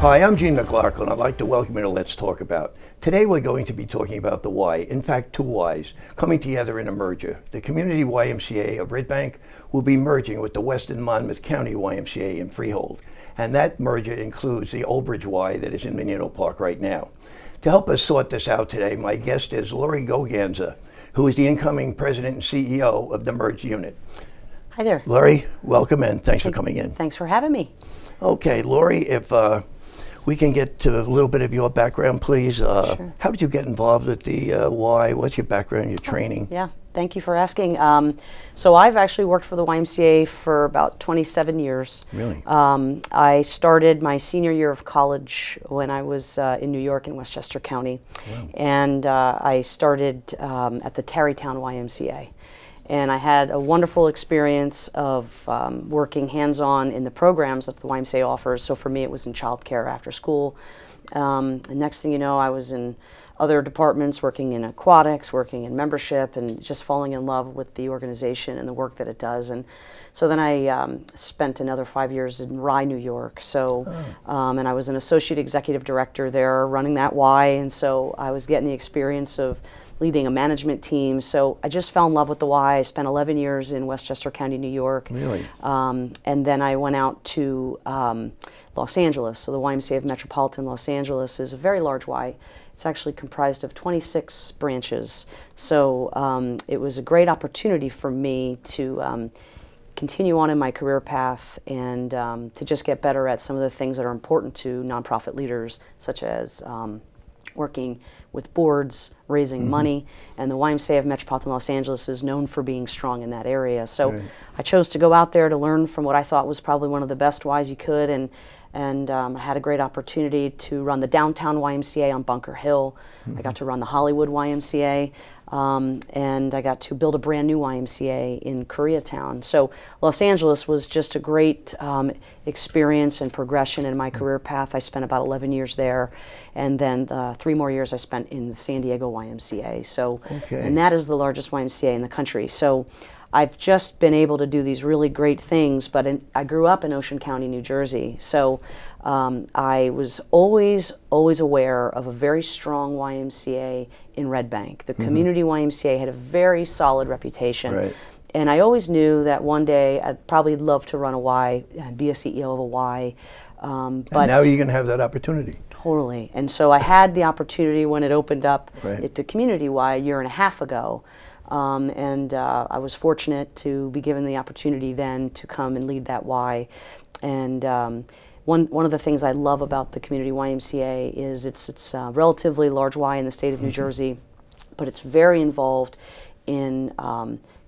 Hi, I'm Gene McLaughlin. I'd like to welcome you to Let's Talk About. Today we're going to be talking about the Y, in fact two Ys, coming together in a merger. The Community YMCA of Red Bank will be merging with the Western Monmouth County YMCA in Freehold. And that merger includes the Old Bridge Y that is in Menino Park right now. To help us sort this out today, my guest is Laurie Goganzer, who is the incoming president and CEO of the merged unit. Hi there. Laurie, welcome and thanks for coming in. Thanks for having me. Okay, Laurie, if we can get to a little bit of your background, please. Sure. How did you get involved with the Y? What's your background, your training? Yeah, thank you for asking. So I've actually worked for the YMCA for about 27 years. Really? I started my senior year of college when I was in New York in Westchester County. Wow. And I started at the Tarrytown YMCA. And I had a wonderful experience of working hands-on in the programs that the YMCA offers. So for me, it was in childcare after school. And next thing you know, I was in other departments, working in aquatics, working in membership, and just falling in love with the organization and the work that it does. And so then I spent another 5 years in Rye, New York. So, and I was an associate executive director there, running that Y. And so I was getting the experience of leading a management team. So I just fell in love with the Y. I spent 11 years in Westchester County, New York. Really? And then I went out to Los Angeles. So the YMCA of Metropolitan Los Angeles is a very large Y. It's actually comprised of 26 branches. So it was a great opportunity for me to continue on in my career path and to just get better at some of the things that are important to nonprofit leaders, such as working with boards, raising money, and the YMCA of Metropolitan Los Angeles is known for being strong in that area. So I chose to go out there to learn from what I thought was probably one of the best Ys you could, and I had a great opportunity to run the downtown YMCA on Bunker Hill. I got to run the Hollywood YMCA, and I got to build a brand new YMCA in Koreatown. So Los Angeles was just a great experience and progression in my career path. I spent about 11 years there, and then 3 more years I spent in the San Diego YMCA. So, and that is the largest YMCA in the country. So I've just been able to do these really great things, but I grew up in Ocean County, New Jersey. So I was always aware of a very strong YMCA in Red Bank. The community YMCA had a very solid reputation. Right. And I always knew that one day I'd probably love to run a Y and be a CEO of a Y. But and now you're going to have that opportunity. Totally. And so I had the opportunity when it opened up at the Community Y a year and a half ago. And I was fortunate to be given the opportunity then to come and lead that Y. And one of the things I love about the Community YMCA is it's a relatively large Y in the state of New Jersey, but it's very involved in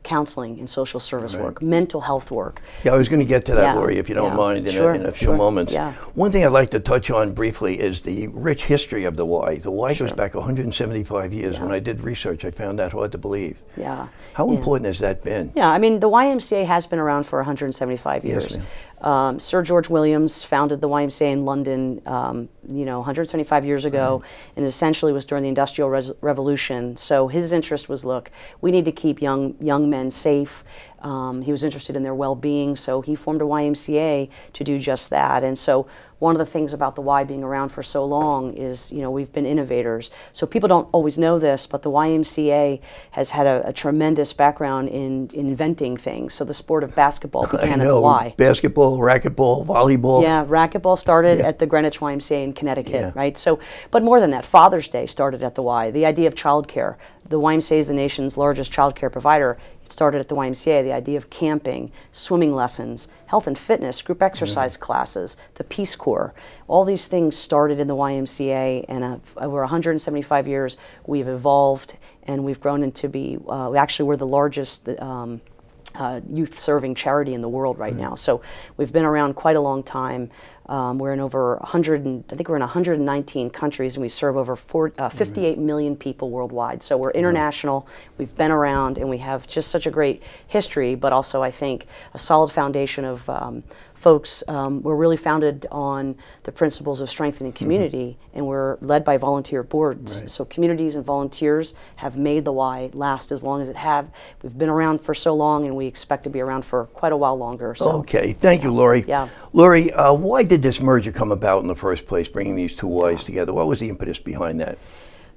counseling and social service work, mental health work. Yeah, I was going to get to that, Laurie, if you don't mind, in a few moments. One thing I'd like to touch on briefly is the rich history of the Y. The Y goes back 175 years. When I did research, I found that hard to believe. Yeah. How important has that been? Yeah, I mean, the YMCA has been around for 175 years. Yes, Sir George Williams founded the YMCA in London, 175 years ago, and essentially was during the Industrial Revolution. So his interest was, look, we need to keep young men safe. He was interested in their well-being, so he formed a YMCA to do just that. And so one of the things about the Y being around for so long is, we've been innovators. So people don't always know this, but the YMCA has had a tremendous background in inventing things. So the sport of basketball began at the Y. Basketball, racquetball, volleyball. Yeah, racquetball started at the Greenwich YMCA in Connecticut, right? So, but more than that, Father's Day started at the Y. The idea of childcare. The YMCA is the nation's largest childcare provider. It started at the YMCA, the idea of camping, swimming lessons, health and fitness, group exercise classes, the Peace Corps. All these things started in the YMCA, and over 175 years, we've evolved, and we've grown into be, actually we're the largest youth-serving charity in the world right now. So we've been around quite a long time. We're in over 100, I think we're in 119 countries, and we serve over 58 million people worldwide. So we're international, we've been around, and we have just such a great history, but also I think a solid foundation of folks were really founded on the principles of strengthening community, and we're led by volunteer boards. Right. So communities and volunteers have made the Y last as long as it have. We've been around for so long, and we expect to be around for quite a while longer. So. Okay, thank you, Laurie. Yeah. Laurie, why did this merger come about in the first place, bringing these two Ys together? What was the impetus behind that?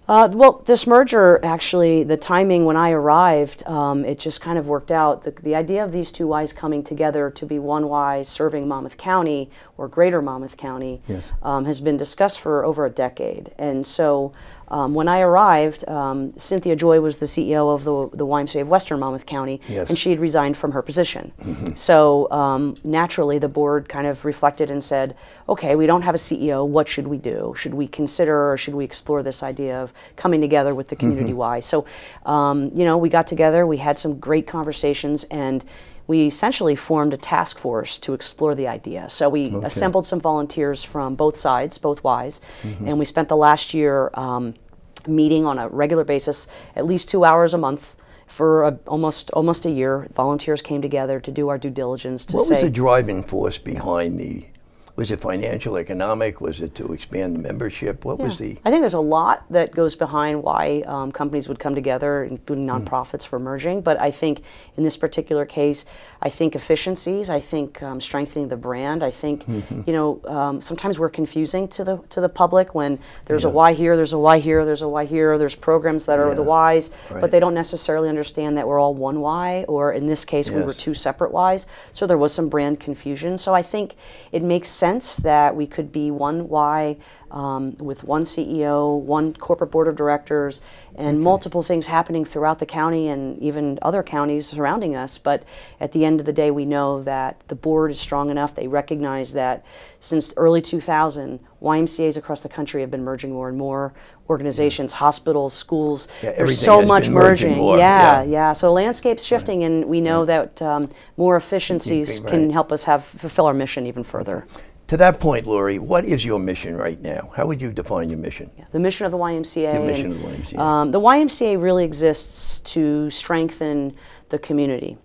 Well, this merger, actually, the timing when I arrived, it just kind of worked out. The idea of these two Ys coming together to be one Y serving Monmouth County, or Greater Monmouth County, Yes. Has been discussed for over a decade. And so when I arrived, Cynthia Joy was the CEO of the YMCA of Western Monmouth County, Yes. and she had resigned from her position. So naturally, the board kind of reflected and said, okay, we don't have a CEO, what should we do? Should we consider, or should we explore this idea of coming together with the community Y? So, you know, we got together, we had some great conversations, and we essentially formed a task force to explore the idea. So we assembled some volunteers from both sides, both Ys, and we spent the last year meeting on a regular basis, at least 2 hours a month, for almost a year. Volunteers came together to do our due diligence to What was the driving force behind was it financial, economic? Was it to expand the membership? What was the... I think there's a lot that goes behind why companies would come together, including nonprofits, for merging. But I think in this particular case, I think efficiencies. I think strengthening the brand. I think you know, sometimes we're confusing to the public when there's a Y here, there's a Y here, there's a Y here. There's programs that are the Ys, but they don't necessarily understand that we're all one Y, or in this case, we were two separate Ys. So there was some brand confusion. So I think it makes sense that we could be one Y with one CEO, one corporate board of directors, and multiple things happening throughout the county and even other counties surrounding us. But at the end of the day, we know that the board is strong enough. They recognize that since early 2000, YMCAs across the country have been merging more and more. Organizations, hospitals, schools, there's so much merging. Yeah. So the landscape's shifting, and we know that more efficiencies can help us fulfill our mission even further. To that point, Laurie, what is your mission right now? How would you define your mission? The mission of the YMCA. The mission of the YMCA. The YMCA really exists to strengthen the community.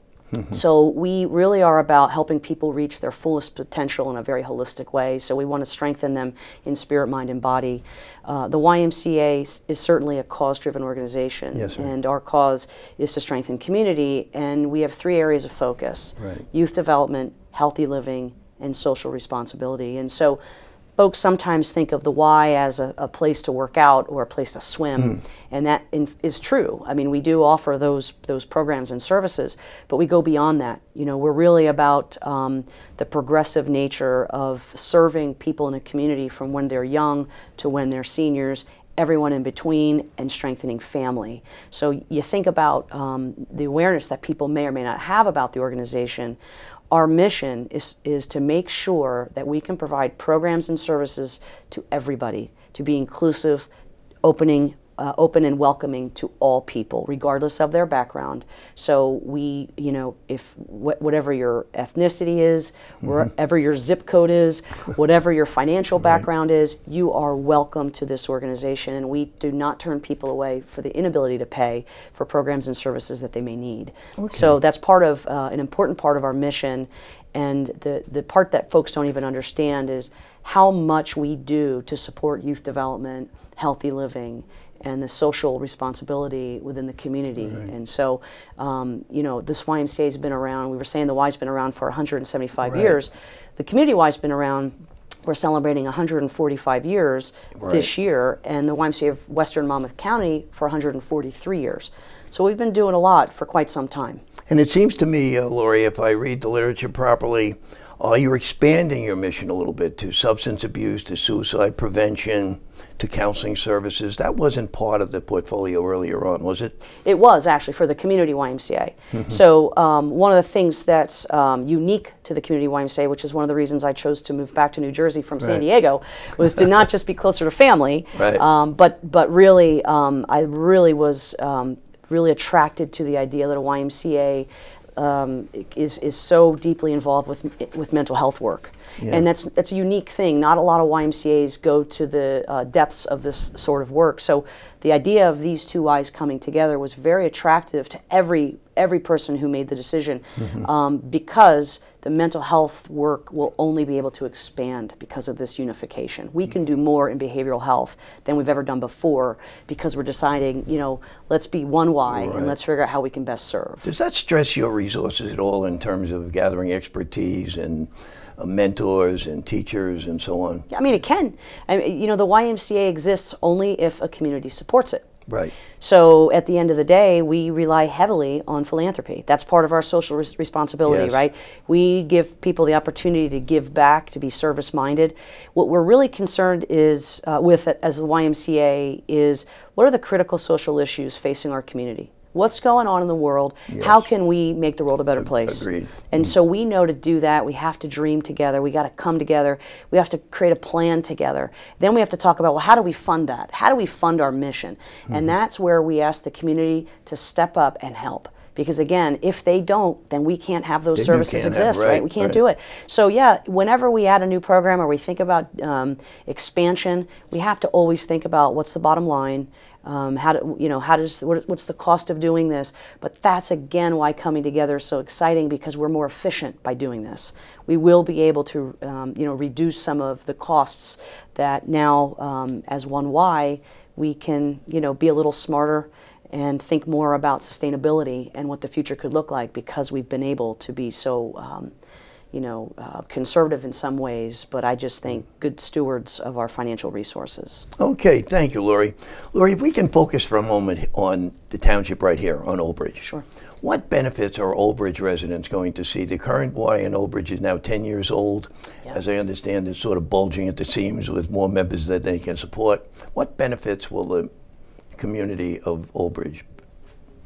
So we really are about helping people reach their fullest potential in a very holistic way. So we want to strengthen them in spirit, mind, and body. The YMCA is certainly a cause-driven organization, and our cause is to strengthen community. And we have 3 areas of focus: youth development, healthy living, and social responsibility. And so folks sometimes think of the Y as a place to work out or a place to swim, and that is true. I mean, we do offer those programs and services, but we go beyond that. You know, we're really about the progressive nature of serving people in a community from when they're young to when they're seniors, everyone in between, and strengthening family. So you think about the awareness that people may or may not have about the organization. Our mission is to make sure that we can provide programs and services to everybody, to be inclusive, open and welcoming to all people, regardless of their background. So we, you know, whatever your ethnicity is, wherever your zip code is, whatever your financial background is, you are welcome to this organization, and we do not turn people away for the inability to pay for programs and services that they may need. So that's part of an important part of our mission, and the part that folks don't even understand is how much we do to support youth development, healthy living, and the social responsibility within the community. And so, you know, this YMCA has been around, we were saying the Y's been around for 175 years. The community Y's been around, we're celebrating 145 years this year, and the YMCA of Western Monmouth County for 143 years. So we've been doing a lot for quite some time. And it seems to me, Laurie, if I read the literature properly, you're expanding your mission a little bit to substance abuse, to suicide prevention, to counseling services. That wasn't part of the portfolio earlier on, was it? It was, actually, for the community YMCA. So one of the things that's unique to the community YMCA, which is one of the reasons I chose to move back to New Jersey from San Diego, was to not just be closer to family, but really, I really was really attracted to the idea that a YMCA is so deeply involved with mental health work. And that's a unique thing. Not a lot of YMCAs go to the depths of this sort of work. So the idea of these two Ys coming together was very attractive to every person who made the decision, because the mental health work will only be able to expand because of this unification. We can do more in behavioral health than we've ever done before because we're deciding, you know, let's be one Y and let's figure out how we can best serve. Does that stress your resources at all in terms of gathering expertise and mentors and teachers and so on? I mean, it can. I mean, you know, the YMCA exists only if a community supports it. Right. So at the end of the day, we rely heavily on philanthropy. That's part of our social responsibility, right? We give people the opportunity to give back, to be service-minded. What we're really concerned is with as the YMCA is, what are the critical social issues facing our community? What's going on in the world? How can we make the world a better place? Agreed. And so we know to do that, we have to dream together. We got to come together. We have to create a plan together. Then we have to talk about, well, how do we fund that? How do we fund our mission? And that's where we ask the community to step up and help. Because again, if they don't, then we can't have those services exist, right? We can't do it. So yeah, whenever we add a new program or we think about expansion, we have to always think about what's the bottom line. What's the cost of doing this? But that's again why coming together is so exciting, because we're more efficient by doing this. We will be able to, reduce some of the costs that now, as one Y, we can, be a little smarter and think more about sustainability and what the future could look like, because we've been able to be so conservative in some ways, but I just think good stewards of our financial resources. Okay, thank you, Laurie. Laurie, if we can focus for a moment on the township right here, on Old Bridge. Sure. What benefits are Old Bridge residents going to see? The current Y in Old Bridge is now 10 years old. As I understand, it's sort of bulging at the seams with more members that they can support. What benefits will the community of Old Bridge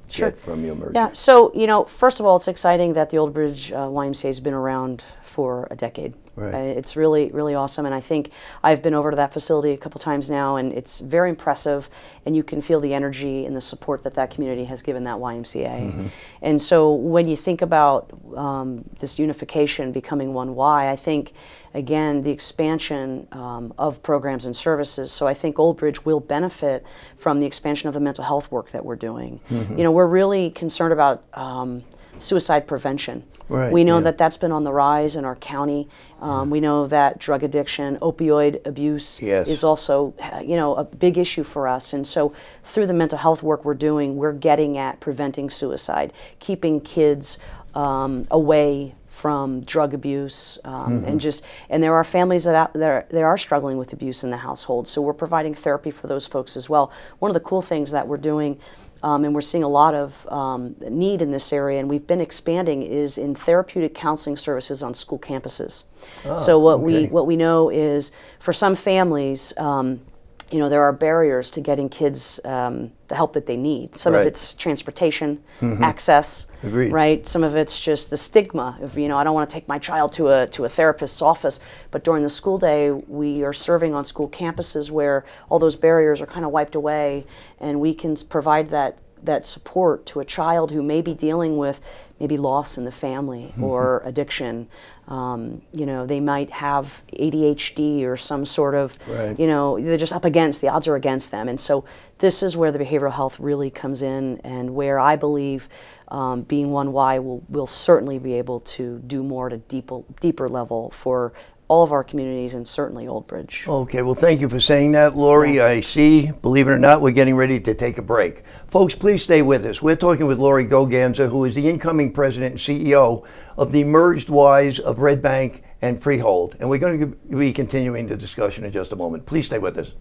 get from your merger? Yeah, so, first of all, it's exciting that the Old Bridge YMCA has been around for a decade. Right. It's really, really awesome, and I think I've been over to that facility a couple times now, and it's very impressive, and you can feel the energy and the support that that community has given that YMCA. And so when you think about this unification becoming one Y, I think, again, the expansion of programs and services. So I think Old Bridge will benefit from the expansion of the mental health work that we're doing. We're really concerned about suicide prevention. We know that that's been on the rise in our county. We know that drug addiction, opioid abuse is also, a big issue for us. And so through the mental health work we're doing, we're getting at preventing suicide, keeping kids away from drug abuse, and there are families that are struggling with abuse in the household. So we're providing therapy for those folks as well. One of the cool things that we're doing, and we're seeing a lot of need in this area, and we've been expanding, is in therapeutic counseling services on school campuses. So what we know is, for some families, there are barriers to getting kids the help that they need. Some of it's transportation, access, right? Some of it's just the stigma of, I don't want to take my child to a therapist's office. But during the school day, we are serving on school campuses where all those barriers are kind of wiped away, and we can provide that support to a child who may be dealing with maybe loss in the family or addiction. They might have ADHD or some sort of, they're just up against, the odds are against them. And so this is where the behavioral health really comes in, and where I believe being one Y will certainly be able to do more at a deeper level for all of our communities, and certainly Old Bridge. Okay, well, thank you for saying that, Laurie. I see, believe it or not, we're getting ready to take a break. Folks, please stay with us. We're talking with Laurie Goganzer, who is the incoming president and CEO of the merged Ys of Red Bank and Freehold. And we're going to be continuing the discussion in just a moment. Please stay with us.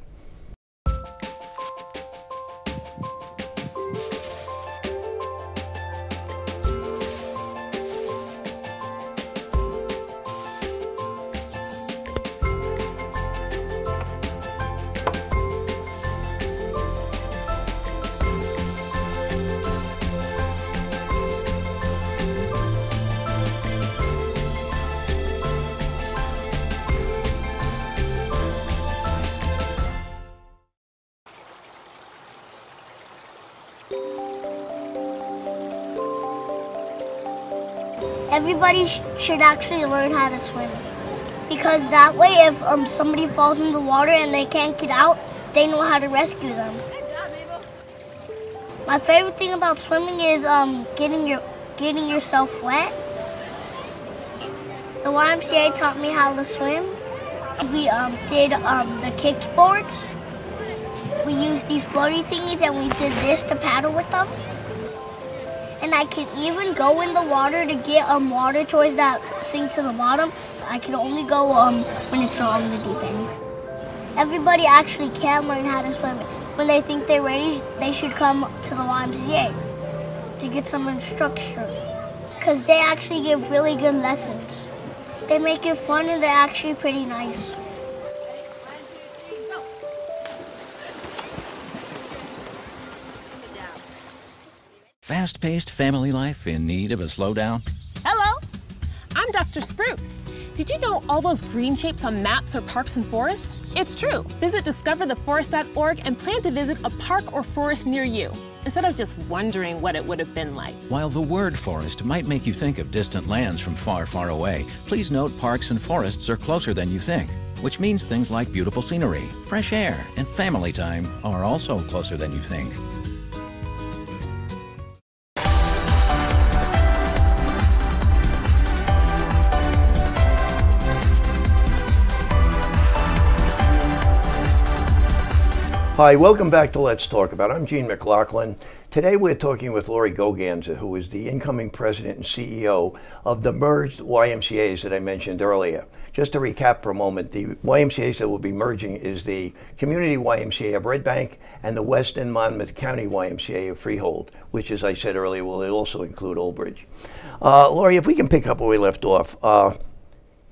Everybody should actually learn how to swim, because that way if somebody falls in the water and they can't get out, they know how to rescue them. My favorite thing about swimming is getting yourself wet. The YMCA taught me how to swim. We did the kickboards. We used these floaty thingies and we did this to paddle with them. And I can even go in the water to get water toys that sink to the bottom. I can only go when it's on the deep end. Everybody actually can learn how to swim. When they think they're ready, they should come to the YMCA to get some instruction. Because they actually give really good lessons. They make it fun and they're actually pretty nice. Fast-paced family life in need of a slowdown? Hello, I'm Dr. Spruce. Did you know all those green shapes on maps are parks and forests? It's true. Visit discovertheforest.org and plan to visit a park or forest near you, instead of just wondering what it would have been like. While the word forest might make you think of distant lands from far, far away, please note parks and forests are closer than you think, which means things like beautiful scenery, fresh air, and family time are also closer than you think. Hi, welcome back to Let's Talk About. I'm Gene McLaughlin. Today we're talking with Laurie Goganzer, who is the incoming president and CEO of the merged YMCAs that I mentioned earlier. Just to recap for a moment, the YMCAs that will be merging is the Community YMCA of Red Bank and the West and Monmouth County YMCA of Freehold, which, as I said earlier, will also include Old Bridge. Laurie, if we can pick up where we left off,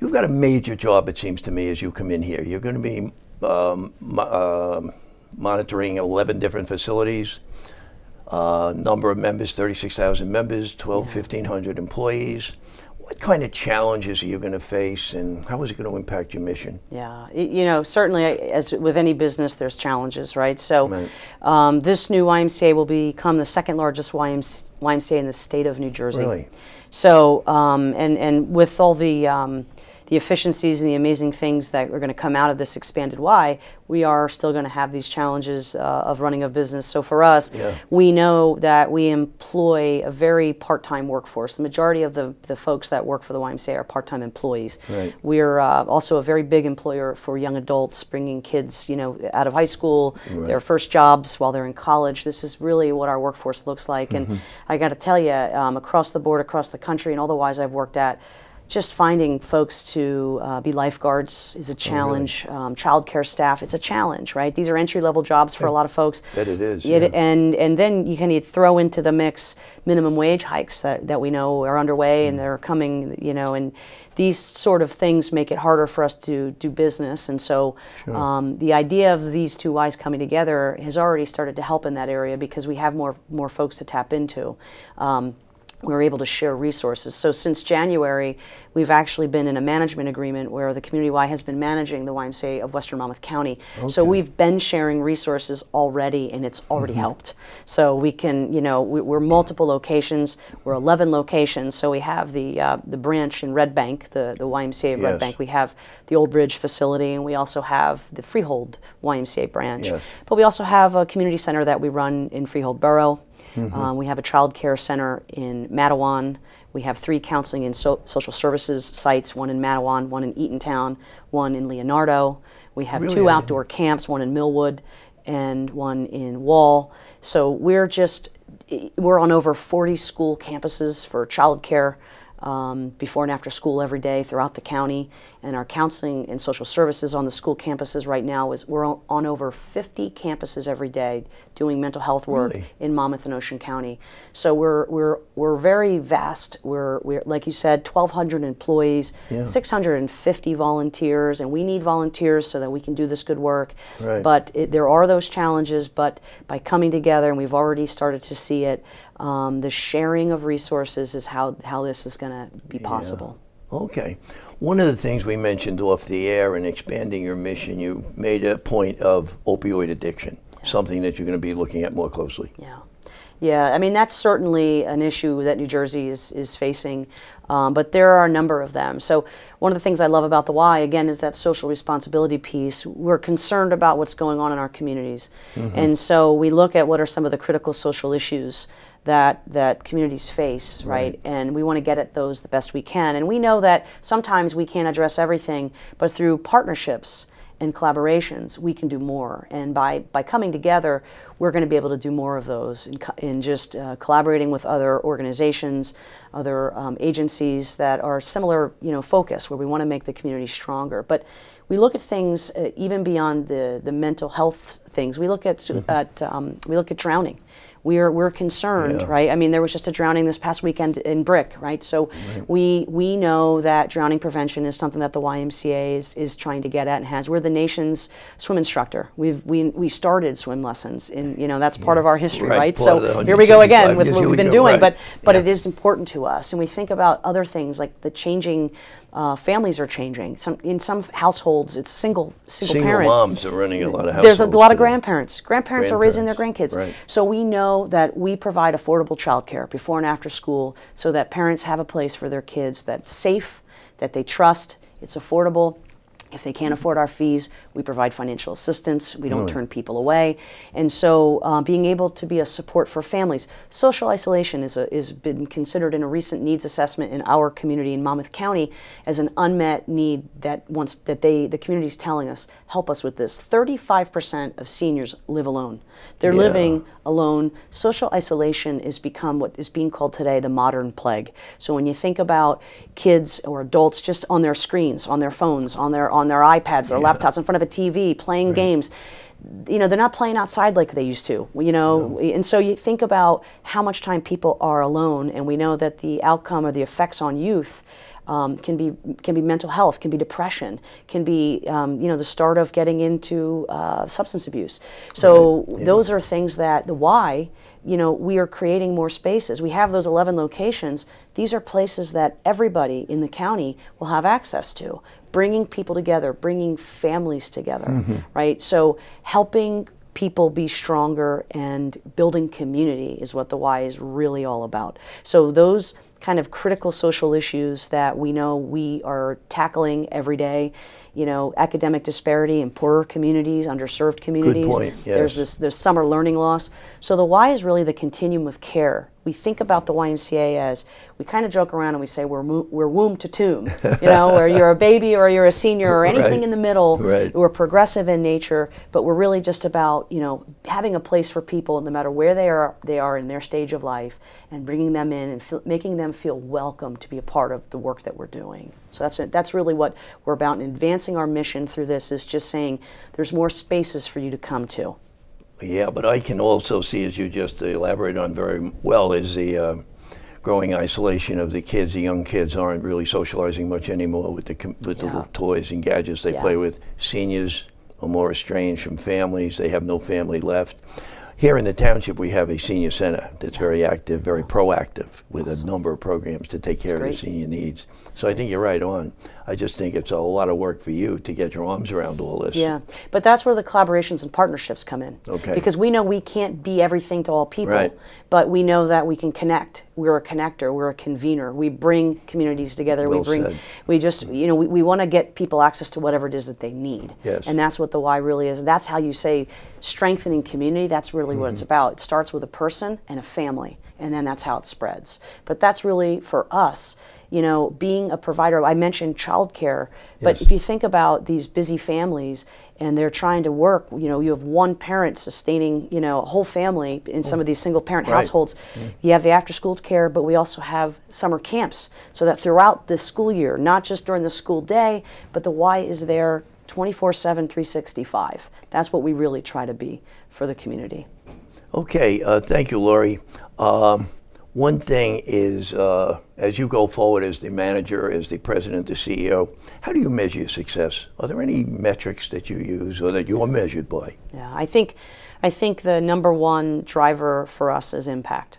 you've got a major job, it seems to me, as you come in here. You're going to be monitoring 11 different facilities, number of members, 36,000 members, 1,500 employees. What kind of challenges are you going to face, and how is it going to impact your mission? Yeah, you know, certainly, as with any business, there's challenges, right? So this new YMCA will become the second largest YMCA in the state of New Jersey. Really? So, and with all the efficiencies and the amazing things that are going to come out of this expanded Y, we are still going to have these challenges of running a business. So for us, we know that we employ a very part-time workforce. The majority of the folks that work for the YMCA are part-time employees. Right. We're also a very big employer for young adults, bringing kids, you know, out of high school, their first jobs while they're in college. This is really what our workforce looks like. And I got to tell you, across the board, across the country, and all the Ys I've worked at, just finding folks to be lifeguards is a challenge. Child care staff, it's a challenge, right? These are entry-level jobs for a lot of folks. That it is. And then you can throw into the mix minimum wage hikes that we know are underway and they're coming, you know, and these sort of things make it harder for us to do business. And so the idea of these two Ys coming together has already started to help in that area because we have more folks to tap into. We're able to share resources. So since January, we've actually been in a management agreement where the Community Y has been managing the YMCA of Western Monmouth County. So we've been sharing resources already, and it's already helped. So we can, you know, we're multiple locations. We're 11 locations. So we have the branch in Red Bank, the YMCA of Red Bank. We have the Old Bridge facility, and we also have the Freehold YMCA branch. But we also have a community center that we run in Freehold Borough. We have a child care center in Matawan. We have 3 counseling and social services sites, one in Matawan, one in Eatontown, one in Leonardo. We have 2 outdoor camps, one in Millwood and one in Wall. So we're on over 40 school campuses for child care before and after school every day throughout the county. And our counseling and social services on the school campuses right now we're on over 50 campuses every day doing mental health work in Monmouth and Ocean County. So we're very vast. We're like you said, 1,200 employees, 650 volunteers, and we need volunteers so that we can do this good work. But there are those challenges, but by coming together, and we've already started to see it, the sharing of resources is how this is going to be possible. Okay. One of the things we mentioned off the air in expanding your mission, you made a point of opioid addiction, something that you're going to be looking at more closely. Yeah, I mean, that's certainly an issue that New Jersey is facing, but there are a number of them. So one of the things I love about the Y, again, is that social responsibility piece. We're concerned about what's going on in our communities. And so we look at what are some of the critical social issues that communities face, right? And we want to get at those the best we can. And we know that sometimes we can't address everything, but through partnerships and collaborations, we can do more. And by coming together, we're going to be able to do more of those in just collaborating with other organizations, other agencies that are similar, focus, where we want to make the community stronger. But we look at things even beyond the mental health things. We look at we look at drowning. We're concerned, right? I mean, there was just a drowning this past weekend in Brick, right? So we know that drowning prevention is something that the YMCA is trying to get at and has. We're the nation's swim instructor. We started swim lessons in, that's part of our history, right? So here we go again with what we've been doing, but it is important to us. And we think about other things like the changing. Families are changing. In some households, it's single parent. Moms are running a lot of households. There's a lot of grandparents. Grandparents are raising their grandkids. Right. So we know that we provide affordable childcare before and after school, so that parents have a place for their kids that's safe, that they trust, it's affordable. If they can't afford our fees, we provide financial assistance. We don't turn people away. And so being able to be a support for families. Social isolation is been considered in a recent needs assessment in our community in Monmouth County as an unmet need that the community is telling us, help us with this. 35% of seniors live alone. They're living alone. Social isolation has become what is being called today the modern plague. So when you think about kids or adults just on their screens, on their phones, on their iPads, their laptops, in front of a TV, playing games, they're not playing outside like they used to, and so you think about how much time people are alone, and we know that the outcome or the effects on youth can be mental health, can be depression, can be the start of getting into substance abuse. So those are things that the why, we are creating more spaces. We have those 11 locations. These are places that everybody in the county will have access to, bringing people together, bringing families together, right? So helping people be stronger and building community is what the Y is really all about. So those kind of critical social issues that we know we are tackling every day, academic disparity in poorer communities, underserved communities. Good point, yes. There's summer learning loss. So the Y is really the continuum of care. We think about the YMCA as, we kind of joke around and we say we're womb to tomb, where you're a baby or you're a senior or anything in the middle. We're progressive in nature, but we're really just about, having a place for people no matter where they are in their stage of life, and bringing them in and making them feel welcome to be a part of the work that we're doing. So that's really what we're about, and advancing our mission through this is just saying there's more spaces for you to come to. Yeah, but I can also see, as you just elaborated on very well, is the growing isolation of the kids. The young kids aren't really socializing much anymore with the little toys and gadgets they play with. Seniors are more estranged from families. They have no family left. Here in the township, we have a senior center that's very active, very proactive, with a number of programs to take care of the senior needs. So I think you're right on. I just think it's a lot of work for you to get your arms around all this. Yeah, but that's where the collaborations and partnerships come in. Okay. Because we know we can't be everything to all people, but we know that we can connect. We're a connector. We're a convener. We bring communities together. Well we just, we want to get people access to whatever it is that they need. Yes. And that's what the Y really is. That's how you say strengthening community. That's really what it's about. It starts with a person and a family, and then that's how it spreads. But that's really, for us, being a provider. I mentioned childcare, but if you think about these busy families and they're trying to work, you have one parent sustaining, a whole family in some of these single parent households. You have the after school care, but we also have summer camps, so that throughout the school year, not just during the school day, but the Y is there 24/7, 365. That's what we really try to be for the community. Okay, thank you, Laurie. One thing is, as you go forward as the manager, as the president, the CEO, how do you measure your success? Are there any metrics that you use or that you are measured by? Yeah, I think the number one driver for us is impact.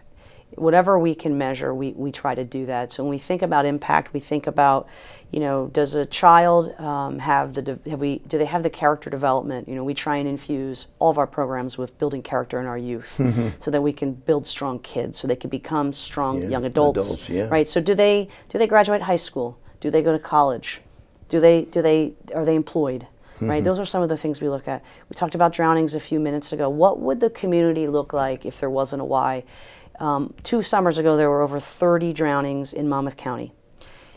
Whatever we can measure, we try to do that. So when we think about impact, we think about, does a child do they have the character development? We try and infuse all of our programs with building character in our youth, so that we can build strong kids, so they can become strong young adults. Right? So do they graduate high school? Do they go to college? Are they employed? Right? Those are some of the things we look at. We talked about drownings a few minutes ago. What would the community look like if there wasn't a Y? 2 summers ago, there were over 30 drownings in Monmouth County.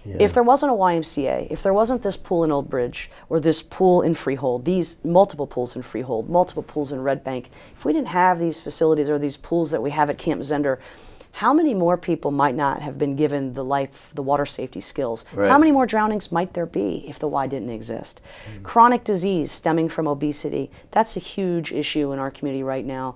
Yeah. If there wasn't a YMCA, if there wasn't this pool in Old Bridge, or this pool in Freehold, these multiple pools in Freehold, multiple pools in Red Bank, if we didn't have these facilities or these pools that we have at Camp Zender, how many more people might not have been given the water safety skills? Right. How many more drownings might there be if the Y didn't exist? Chronic disease stemming from obesity, that's a huge issue in our community right now.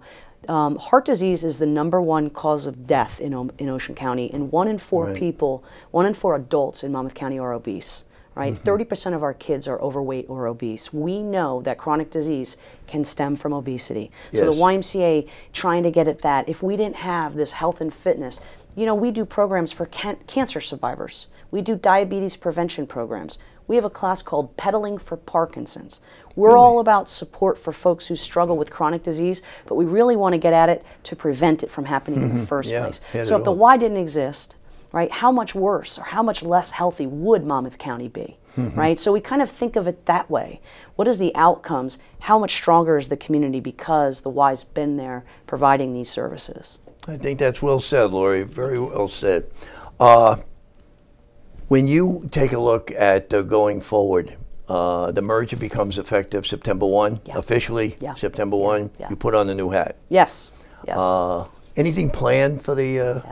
Heart disease is the #1 cause of death in Ocean County, and 1 in 4 people, 1 in 4 adults in Monmouth County are obese. Right? 30% of our kids are overweight or obese. We know that chronic disease can stem from obesity. Yes. So the YMCA trying to get at that. If we didn't have this health and fitness, you know, we do programs for cancer survivors. We do diabetes prevention programs. We have a class called Pedaling for Parkinson's. We're all about support for folks who struggle with chronic disease, but we really want to get at it to prevent it from happening in the first place. So if the Y didn't exist, right, how much worse or how much less healthy would Monmouth County be, right? So we kind of think of it that way. What is the outcomes? How much stronger is the community because the Y's been there providing these services? I think that's well said, Laurie. Very well said. When you take a look at going forward, the merger becomes effective September 1, officially September 1. You put on the new hat. Yes. Anything planned for the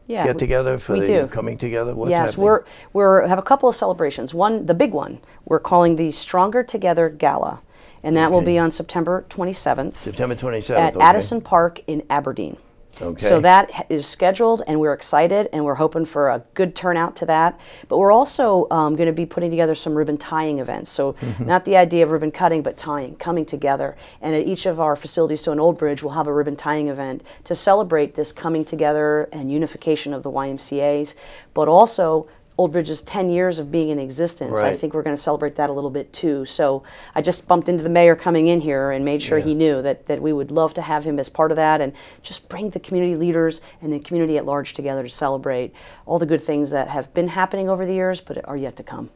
get together, for the coming together? What's happening? we have a couple of celebrations. One, the big one, we're calling the Stronger Together Gala, and that will be on September 27th. September 27th. At Addison Park in Aberdeen. Okay. So that is scheduled, and we're excited, and we're hoping for a good turnout to that. But we're also going to be putting together some ribbon tying events. So not the idea of ribbon cutting, but tying, coming together. And at each of our facilities, so in Old Bridge, we'll have a ribbon tying event to celebrate this coming together and unification of the YMCAs, but also Old Bridge's 10 years of being in existence. Right. I think we're going to celebrate that a little bit too. So I just bumped into the mayor coming in here and made sure he knew that we would love to have him as part of that, and just bring the community leaders and the community at large together to celebrate all the good things that have been happening over the years but are yet to come.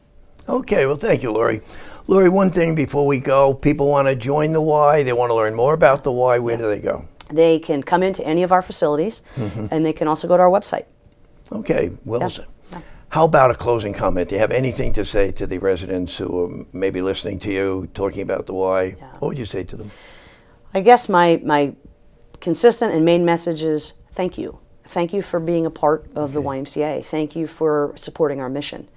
Okay, well, thank you, Laurie. Laurie, one thing before we go, people want to join the Y, they want to learn more about the Y, where do they go? They can come into any of our facilities, and they can also go to our website. Okay, well said. How about a closing comment? Do you have anything to say to the residents who are maybe listening to you, talking about the Y? What would you say to them? I guess my consistent and main message is thank you. Thank you for being a part of the YMCA. Thank you for supporting our mission.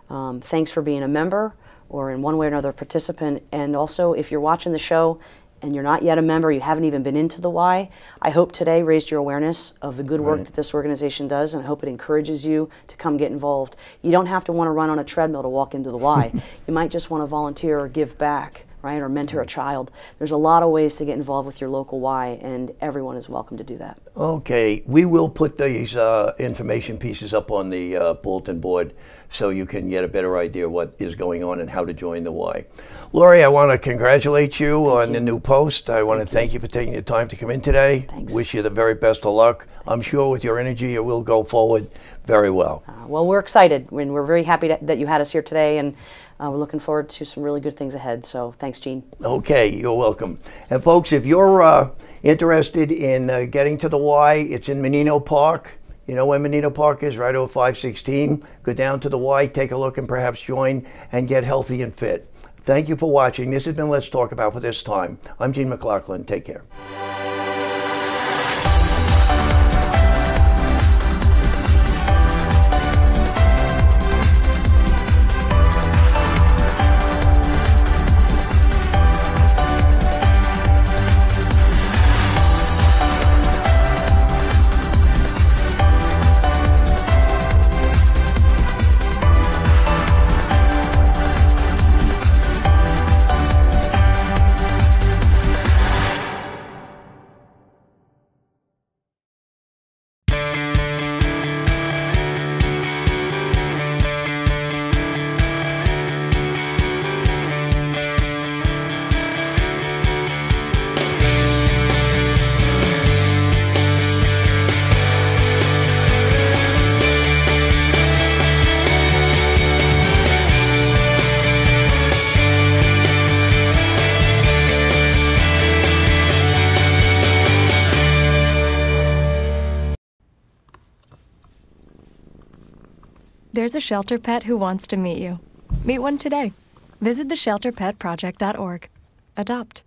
Thanks for being a member or in one way or another a participant. And also, if you're watching the show and you're not yet a member, you haven't even been into the Y, I hope today raised your awareness of the good work that this organization does, and I hope it encourages you to come get involved. You don't have to want to run on a treadmill to walk into the Y. You might just want to volunteer or give back, right, or mentor a child. There's a lot of ways to get involved with your local Y, and everyone is welcome to do that. Okay, we will put these information pieces up on the bulletin board so you can get a better idea what is going on and how to join the Y. Laurie, I want to congratulate you on the new post. I want to thank you for taking the time to come in today. Thanks. Wish you the very best of luck. I'm sure with your energy it will go forward very well. Well, we're excited, and we're very happy that you had us here today, and we're looking forward to some really good things ahead. So thanks, Gene. Okay, you're welcome. And folks, if you're interested in getting to the Y, it's in Menino Park. You know where Menino Park is, right over 516. Go down to the Y, take a look, and perhaps join and get healthy and fit. Thank you for watching. This has been Let's Talk About for this time. I'm Gene McLaughlin. Take care. there's a shelter pet who wants to meet you. Meet one today. Visit theshelterpetproject.org. Adopt.